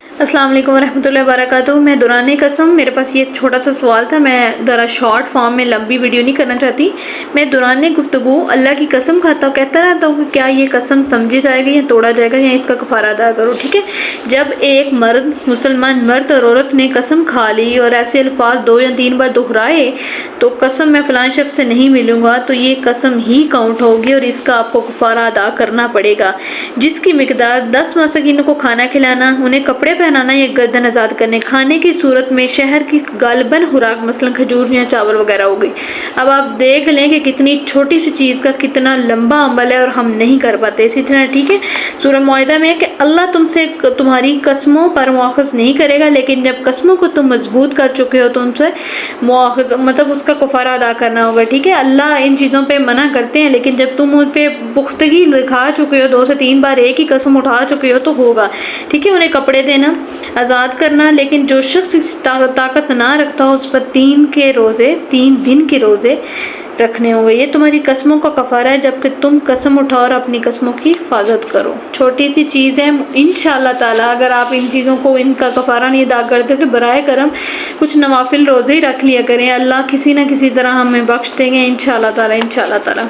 السلام علیکم ورحمۃ اللہ وبرکاتہ۔ میں دوران قسم، میرے پاس یہ چھوٹا سا سوال تھا، میں ذرا شارٹ فارم میں لمبی ویڈیو نہیں کرنا چاہتی۔ میں دوران گفتگو اللہ کی قسم کھاتا ہوں، کہتا رہتا ہوں کہ کیا یہ قسم سمجھی جائے گی یا توڑا جائے گا یا اس کا کفارہ ادا کرو، ٹھیک ہے۔ جب ایک مرد، مسلمان مرد اور عورت نے قسم کھا لی اور ایسے الفاظ 2 یا 3 بار دہرائے تو قسم میں فلاں شخص سے نہیں ملوں گا، تو یہ قسم ہی کاؤنٹ ہوگی اور اس کا آپ کو کفارہ ادا کرنا پڑے گا، جس کی مقدار 10 مساکین کو کھانا کھلانا، انہیں کپڑے پہنانا یا گردن آزاد کرنے، کھانے کی صورت میں شہر کی غالباً خوراک مثلا کھجور یا چاول وغیرہ ہو گئی۔ اب آپ دیکھ لیں کہ کتنی چھوٹی سی چیز کا کتنا لمبا عمل ہے اور ہم نہیں کر پاتے۔ اسی طرح ٹھیک ہے، سورہ معاہدہ میں ہے کہ اللہ تم سے تمہاری قسموں پر مؤاخذ نہیں کرے گا، لیکن جب قسموں کو تم مضبوط کر چکے ہو تو ان سے مؤاخذ مطلب اس کا کفارہ ادا کرنا ہوگا، ٹھیک ہے۔ اللہ ان چیزوں پہ منع کرتے ہیں، لیکن جب تم ان پہ پختگی دکھا چکے ہو، 2 سے 3 بار ایک ہی قسم اٹھا چکے ہو تو ہوگا، ٹھیک ہے۔ انہیں کپڑے دینا، آزاد کرنا، لیکن جو شخص طاقت نہ رکھتا ہو اس پر 3 دن کے روزے رکھنے ہوں گے۔ یہ تمہاری قسموں کا کفارہ ہے جبکہ تم قسم اٹھاؤ اور اپنی قسموں کی حفاظت کرو۔ چھوٹی سی چیز ہے، انشاءاللہ تعالی اگر آپ ان چیزوں کو، ان کا کفارہ نہیں ادا کرتے تو برائے کرم کچھ نوافل روزے ہی رکھ لیا کریں، اللہ کسی نہ کسی طرح ہمیں بخش دیں گے انشاءاللہ تعالی۔